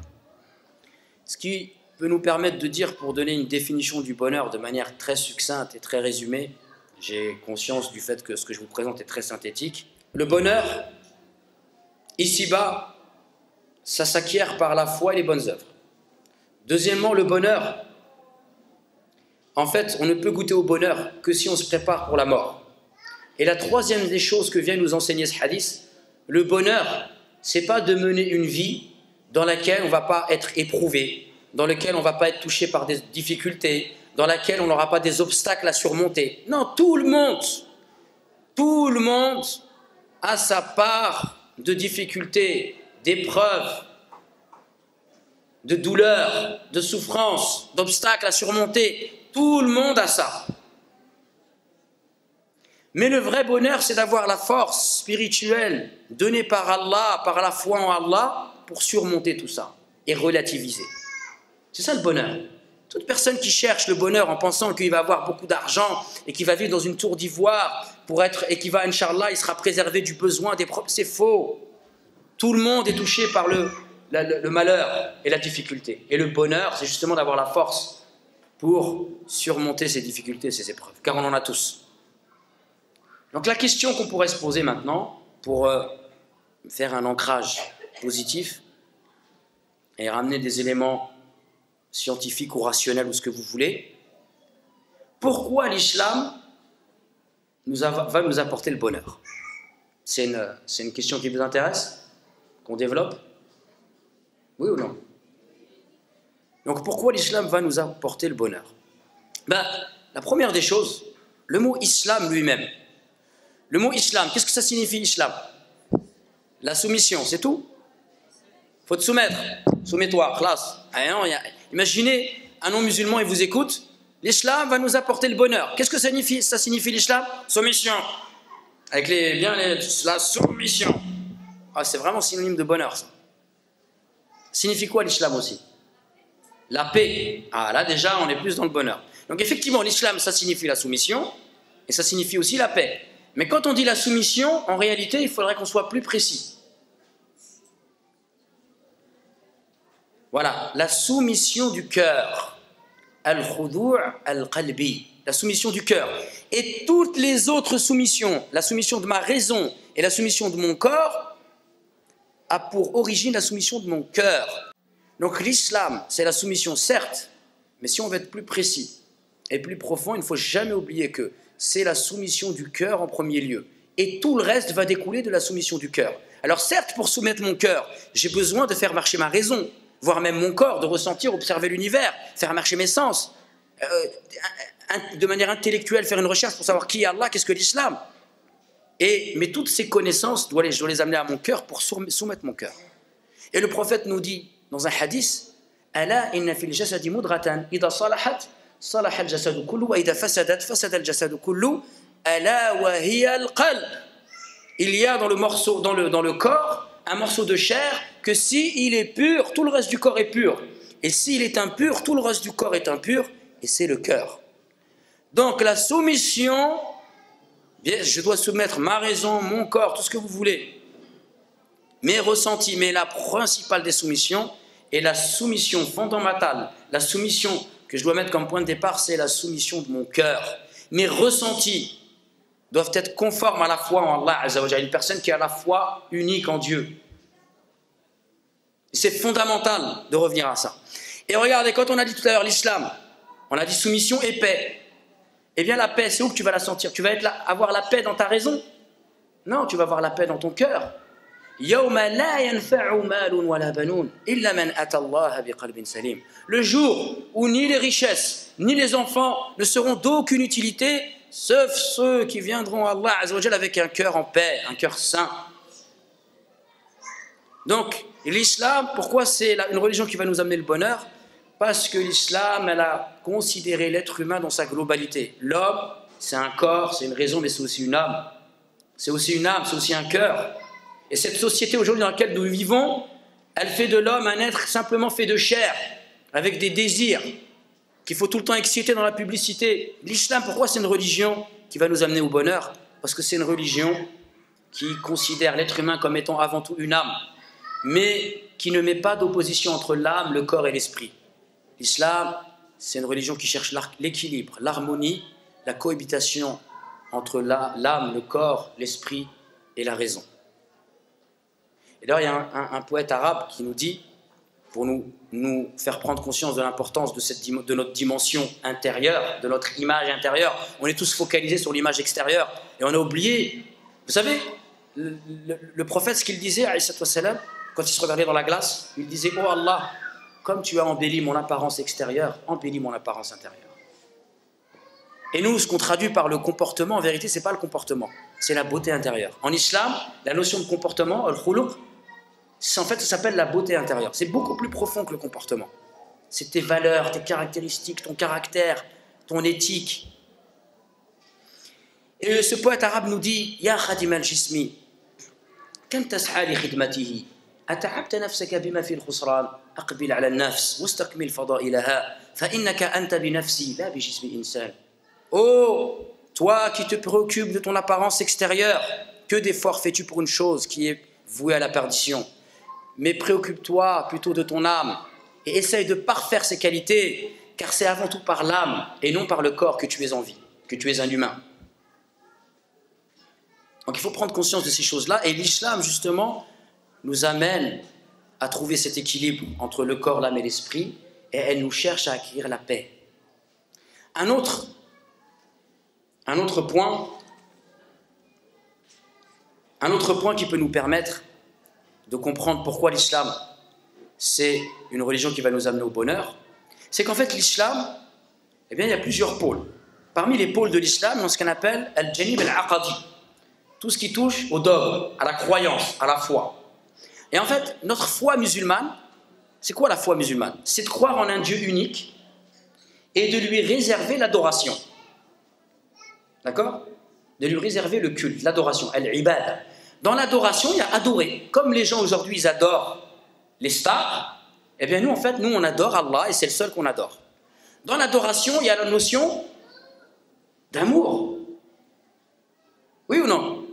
Ce qui peut nous permettre de dire, pour donner une définition du bonheur de manière très succincte et très résumée, j'ai conscience du fait que ce que je vous présente est très synthétique. Le bonheur, ici-bas, ça s'acquiert par la foi et les bonnes œuvres. Deuxièmement, le bonheur, en fait, on ne peut goûter au bonheur que si on se prépare pour la mort. Et la troisième des choses que vient nous enseigner ce hadith, le bonheur, c'est pas de mener une vie dans laquelle on ne va pas être éprouvé, dans laquelle on ne va pas être touché par des difficultés, dans laquelle on n'aura pas des obstacles à surmonter. Non, tout le monde a sa part de difficultés, d'épreuves, de douleurs, de souffrances, d'obstacles à surmonter. Tout le monde a ça. Mais le vrai bonheur, c'est d'avoir la force spirituelle donnée par Allah, par la foi en Allah, pour surmonter tout ça et relativiser. C'est ça le bonheur. Toute personne qui cherche le bonheur en pensant qu'il va avoir beaucoup d'argent et qu'il va vivre dans une tour d'ivoire et qui va, Inch'Allah, il sera préservé du besoin des propres, c'est faux. Tout le monde est touché par le malheur et la difficulté. Et le bonheur, c'est justement d'avoir la force pour surmonter ces difficultés, ces épreuves, car on en a tous. Donc la question qu'on pourrait se poser maintenant, pour faire un ancrage positif et ramener des éléments scientifiques ou rationnels ou ce que vous voulez, pourquoi l'islam va nous apporter le bonheur? C'est une question qui vous intéresse? Qu'on développe? Oui ou non? Donc pourquoi l'islam va nous apporter le bonheur? Ben, la première des choses, le mot islam lui-même. Le mot islam, qu'est-ce que ça signifie islam? La soumission, c'est tout? Faut te soumettre. Soumets-toi, classe. Imaginez, un non-musulman, il vous écoute. L'islam va nous apporter le bonheur. Qu'est-ce que ça signifie l'islam? Soumission. Avec la soumission. Ah, c'est vraiment synonyme de bonheur, ça. Signifie quoi l'islam aussi? La paix. Ah, là déjà, on est plus dans le bonheur. Donc effectivement, l'islam, ça signifie la soumission et ça signifie aussi la paix. Mais quand on dit la soumission, en réalité, il faudrait qu'on soit plus précis. Voilà, la soumission du cœur. Al-khudu' al-qalbi. La soumission du cœur. Et toutes les autres soumissions, la soumission de ma raison et la soumission de mon corps, a pour origine la soumission de mon cœur. Donc l'islam, c'est la soumission, certes, mais si on veut être plus précis et plus profond, il ne faut jamais oublier que c'est la soumission du cœur en premier lieu. Et tout le reste va découler de la soumission du cœur. Alors certes, pour soumettre mon cœur, j'ai besoin de faire marcher ma raison, voire même mon corps, de ressentir, observer l'univers, faire marcher mes sens, de manière intellectuelle, faire une recherche pour savoir qui est Allah, qu'est-ce que l'islam. Mais toutes ces connaissances, je dois les amener à mon cœur pour soumettre mon cœur. Et le prophète nous dit dans un hadith, Ala inna fil jasadi mudratan, ida salahat, salaha al jasadu kullu, wa ida fasadat, fasada al jasadu kullu, ala wa hiya al qalb. Il y a dans le corps un morceau de chair que s'il est pur, tout le reste du corps est pur. Et s'il est impur, tout le reste du corps est impur, et c'est le cœur. Donc la soumission, je dois soumettre ma raison, mon corps, tout ce que vous voulez, mes ressentis, mais la principale des soumissions est la soumission fondamentale, la soumission que je dois mettre comme point de départ, c'est la soumission de mon cœur. Mes ressentis doivent être conformes à la foi en Allah Azza wa Jalla, une personne qui a la foi unique en Dieu. C'est fondamental de revenir à ça. Et regardez, quand on a dit tout à l'heure l'islam, on a dit soumission et paix. Eh bien la paix, c'est où que tu vas la sentir? Tu vas avoir la paix dans ta raison? Non, tu vas avoir la paix dans ton cœur. Le jour où ni les richesses, ni les enfants ne seront d'aucune utilité, sauf ceux qui viendront à Allah Azza wa Jalla avec un cœur en paix, un cœur saint. Donc, l'islam, pourquoi c'est une religion qui va nous amener le bonheur? Parce que l'islam, elle a considéré l'être humain dans sa globalité. L'homme, c'est un corps, c'est une raison, mais c'est aussi une âme. C'est aussi une âme, c'est aussi un cœur. Et cette société aujourd'hui dans laquelle nous vivons, elle fait de l'homme un être simplement fait de chair, avec des désirs, qu'il faut tout le temps exciter dans la publicité. L'islam, pourquoi c'est une religion qui va nous amener au bonheur? Parce que c'est une religion qui considère l'être humain comme étant avant tout une âme, mais qui ne met pas d'opposition entre l'âme, le corps et l'esprit. L'islam, c'est une religion qui cherche l'équilibre, l'harmonie, la cohabitation entre l'âme, le corps, l'esprit et la raison. Et d'ailleurs, il y a un poète arabe qui nous dit, pour nous faire prendre conscience de l'importance de notre dimension intérieure, de notre image intérieure. On est tous focalisés sur l'image extérieure et on a oublié. Vous savez, le prophète, ce qu'il disait, quand il se regardait dans la glace, il disait « Oh Allah, comme tu as embelli mon apparence extérieure, embellis mon apparence intérieure. » Et nous, ce qu'on traduit par le comportement, en vérité, ce n'est pas le comportement, c'est la beauté intérieure. En islam, la notion de comportement, al-khuluq, en fait, ça s'appelle la beauté intérieure. C'est beaucoup plus profond que le comportement. C'est tes valeurs, tes caractéristiques, ton caractère, ton éthique. Et ce poète arabe nous dit « Ya khadim al-jismi, kam tas'a li khidmatihi, ata'abta nafsaka bima fi al-khusran, aqbil ala al-nafs, wastakmil fada'ilaha, fa innaka anta bi nafsi, la bi jismi insan. » Oh, toi qui te préoccupes de ton apparence extérieure, que d'efforts fais-tu pour une chose qui est vouée à la perdition? Mais préoccupe-toi plutôt de ton âme et essaye de parfaire ses qualités, car c'est avant tout par l'âme et non par le corps que tu es en vie, que tu es un humain. Donc il faut prendre conscience de ces choses-là, et l'islam justement nous amène à trouver cet équilibre entre le corps, l'âme et l'esprit, et elle nous cherche à acquérir la paix. Un autre point qui peut nous permettre de comprendre pourquoi l'islam c'est une religion qui va nous amener au bonheur, c'est qu'en fait l'islam Eh bien, il y a plusieurs pôles. Parmi les pôles de l'islam, il y a ce qu'on appelle al-janib al-aqadi. Tout ce qui touche au dogme, à la croyance, à la foi. Et en fait, notre foi musulmane, c'est quoi la foi musulmane? C'est de croire en un Dieu unique et de lui réserver l'adoration. D'accord? De lui réserver le culte, l'adoration, al-ibada. Dans l'adoration, il y a adorer. Comme les gens aujourd'hui, ils adorent les stars, eh bien nous, en fait, nous, on adore Allah et c'est le seul qu'on adore. Dans l'adoration, il y a la notion d'amour. Oui ou non?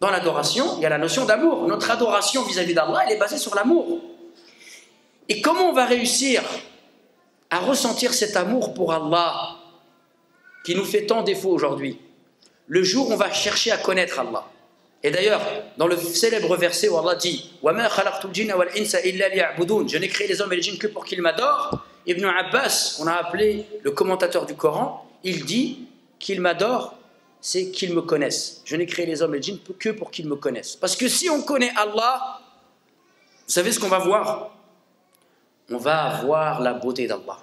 Dans l'adoration, il y a la notion d'amour. Notre adoration vis-à-vis d'Allah, elle est basée sur l'amour. Et comment on va réussir à ressentir cet amour pour Allah qui nous fait tant défaut aujourd'hui? Le jour où on va chercher à connaître Allah. Et d'ailleurs, dans le célèbre verset où Allah dit « وَمَا خَلَقْتُ الْجِنَّ وَالْإِنسَ إِلَّا لِيَعْبُدُونَ » Je n'ai créé les hommes et les djinns que pour qu'ils m'adorent. Ibn Abbas, on a appelé le commentateur du Coran, il dit qu'il m'adore, c'est qu'ils me connaissent. Je n'ai créé les hommes et les djinns que pour qu'ils me connaissent. Parce que si on connaît Allah, vous savez ce qu'on va voir? On va voir la beauté d'Allah.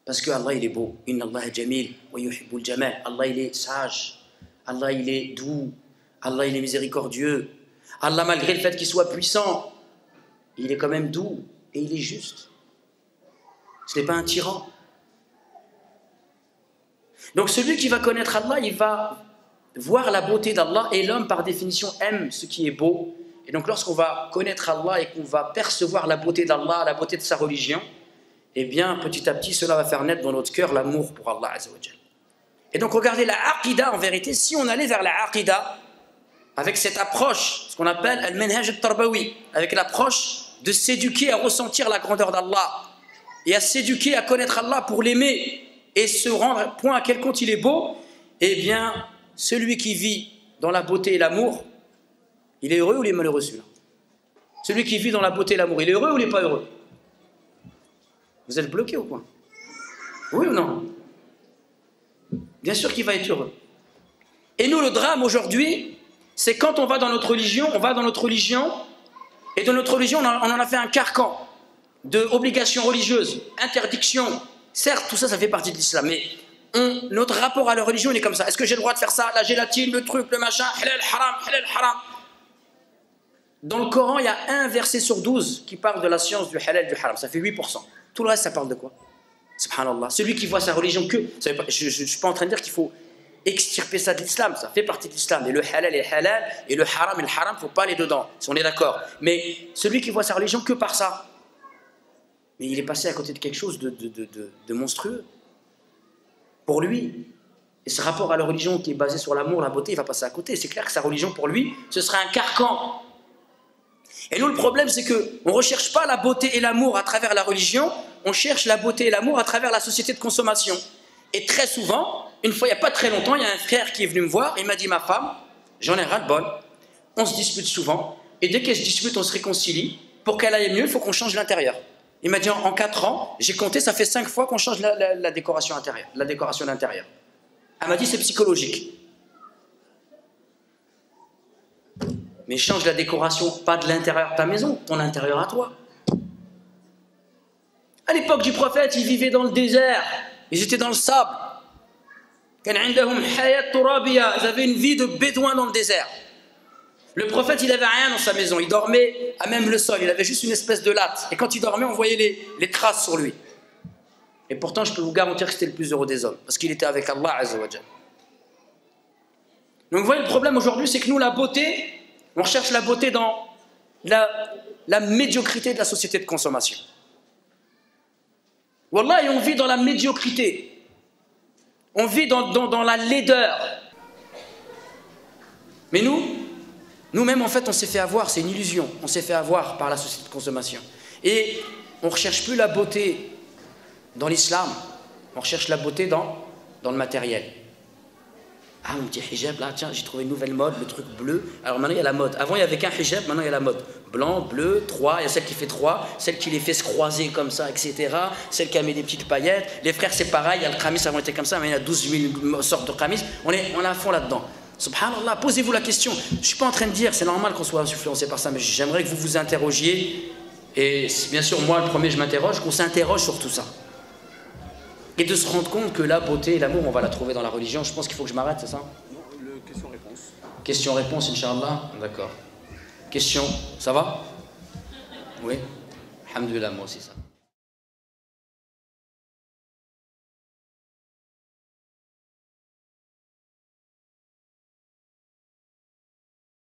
Parce que Allah il est beau. Inna Allah jamil wa yuhibbul jamal. Allah il est sage. Allah il est doux. Allah il est miséricordieux. Allah malgré le fait qu'il soit puissant, il est quand même doux et il est juste. Ce n'est pas un tyran. Donc celui qui va connaître Allah, il va voir la beauté d'Allah et l'homme par définition aime ce qui est beau. Et donc lorsqu'on va connaître Allah et qu'on va percevoir la beauté d'Allah, la beauté de sa religion, eh bien petit à petit cela va faire naître dans notre cœur l'amour pour Allah Azza wa Jal. Et donc regardez la aqida en vérité, si on allait vers la aqida avec cette approche, ce qu'on appelle al-manhaj al-tarbawi, avec l'approche de s'éduquer à ressentir la grandeur d'Allah et à s'éduquer à connaître Allah pour l'aimer et se rendre point à quel compte il est beau, eh bien celui qui vit dans la beauté et l'amour, il est heureux ou il est malheureux celui-là? Celui qui vit dans la beauté et l'amour, il est heureux ou il n'est pas heureux? Vous êtes bloqué ou quoi? Oui ou non? Bien sûr qu'il va être heureux. Et nous, le drame aujourd'hui, c'est quand on va dans notre religion, et dans notre religion, on en a fait un carcan d'obligations religieuses, interdictions. Certes, tout ça, ça fait partie de l'islam, mais notre rapport à la religion, il est comme ça. Est-ce que j'ai le droit de faire ça? La gélatine, le truc, le machin, halal, haram, halal, haram. Dans le Coran, il y a un verset sur 12 qui parle de la science du halal et du haram. Ça fait 8%. Tout le reste, ça parle de quoi? Subhanallah. Celui qui voit sa religion que... Je ne suis pas en train de dire qu'il faut extirper ça de l'islam. Ça fait partie de l'islam. Et le halal est halal. Et le haram, il ne faut pas aller dedans. Si on est d'accord. Mais celui qui voit sa religion que par ça, mais il est passé à côté de quelque chose de monstrueux. Pour lui. Et ce rapport à la religion qui est basé sur l'amour, la beauté, il va passer à côté. C'est clair que sa religion, pour lui, ce sera un carcan. Et nous, le problème, c'est qu'on ne recherche pas la beauté et l'amour à travers la religion, on cherche la beauté et l'amour à travers la société de consommation. Et très souvent, une fois, il n'y a pas très longtemps, il y a un frère qui est venu me voir, il m'a dit, ma femme, j'en ai ras-le-bol, on se dispute souvent, et dès qu'elle se dispute, on se réconcilie, pour qu'elle aille mieux, il faut qu'on change l'intérieur. Il m'a dit, en 4 ans, j'ai compté, ça fait 5 fois qu'on change la décoration intérieure, la décoration d'intérieur. Elle m'a dit, c'est psychologique. Mais change la décoration, pas de l'intérieur de ta maison, ton intérieur à toi. À l'époque du prophète, ils vivaient dans le désert, ils étaient dans le sable. Ils avaient une vie de bédouin dans le désert. Le prophète, il n'avait rien dans sa maison, il dormait à même le sol, il avait juste une espèce de latte. Et quand il dormait, on voyait les traces sur lui. Et pourtant, je peux vous garantir que c'était le plus heureux des hommes, parce qu'il était avec Allah Azza wa Jal. Donc vous voyez, le problème aujourd'hui, c'est que nous, la beauté, on cherche la beauté dans la médiocrité de la société de consommation. Wallah, et on vit dans la médiocrité. On vit dans la laideur. Mais nous-mêmes, en fait, on s'est fait avoir, c'est une illusion. On s'est fait avoir par la société de consommation. Et on ne recherche plus la beauté dans l'islam. On recherche la beauté dans le matériel. Ah, mon petit hijab, là, tiens, j'ai trouvé une nouvelle mode, le truc bleu. Alors maintenant, il y a la mode. Avant, il n'y avait qu'un hijab, maintenant, il y a la mode. Blanc, bleu, 3, il y a celle qui fait 3, celle qui les fait se croiser comme ça, etc. Celle qui a mis des petites paillettes. Les frères, c'est pareil, il y a le khamis, avant, était comme ça, mais il y a 12 000 sortes de khamis. On est à fond là-dedans. Subhanallah, posez-vous la question. Je ne suis pas en train de dire, c'est normal qu'on soit influencé par ça, mais j'aimerais que vous vous interrogiez. Et bien sûr, moi, le premier, je m'interroge, qu'on s'interroge sur tout ça. Et de se rendre compte que la beauté et l'amour, on va la trouver dans la religion. Je pense qu'il faut que je m'arrête, c'est ça? Non, le question-réponse. Question-réponse, Inch'Allah. D'accord. Question, ça va? Oui. Alhamdulillah, moi aussi ça.